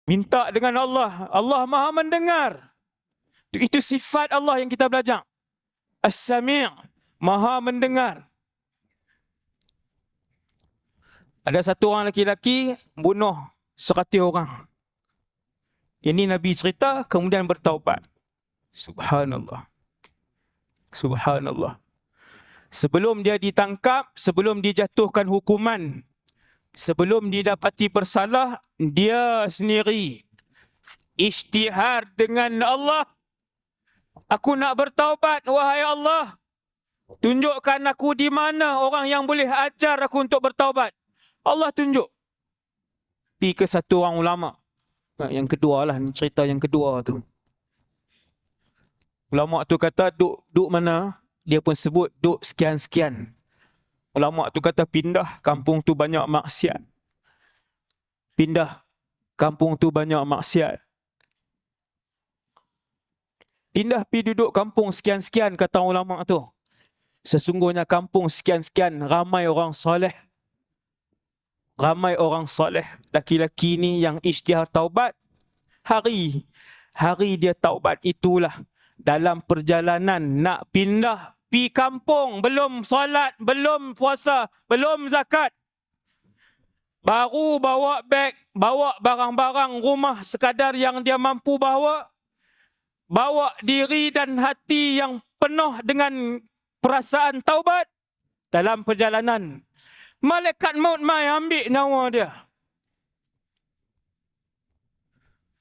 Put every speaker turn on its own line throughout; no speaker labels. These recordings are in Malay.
Minta dengan Allah. Allah Maha mendengar. Itu sifat Allah yang kita belajar. As-Sami', Maha mendengar. Ada satu orang lelaki bunuh 100 orang. Ini Nabi cerita, kemudian bertaubat. Subhanallah. Subhanallah. Sebelum dia ditangkap, sebelum dijatuhkan hukuman, sebelum didapati bersalah, dia sendiri isytihar dengan Allah. Aku nak bertaubat, wahai Allah. Tunjukkan aku di mana orang yang boleh ajar aku untuk bertaubat. Allah tunjuk. Pergi ke satu orang ulama. Yang kedua lah, cerita yang kedua tu. Ulama tu kata, duk mana? Dia pun sebut, duk sekian-sekian. Ulama tu kata, pindah, kampung tu banyak maksiat. Pindah, kampung tu banyak maksiat. Pindah pergi duduk kampung sekian-sekian, kata ulama tu. Sesungguhnya kampung sekian-sekian, ramai orang soleh. Ramai orang soleh. Laki-laki ni yang isytihar taubat. Hari dia taubat itulah dalam perjalanan nak pindah pi kampung, belum solat, belum puasa, belum zakat. Baru bawa beg, bawa barang-barang rumah sekadar yang dia mampu bawa. Bawa diri dan hati yang penuh dengan perasaan taubat. Dalam perjalanan, malaikat maut mai ambil nyawa dia.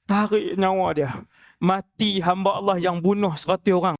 Tarik nyawa dia. Mati hamba Allah yang bunuh 100 orang.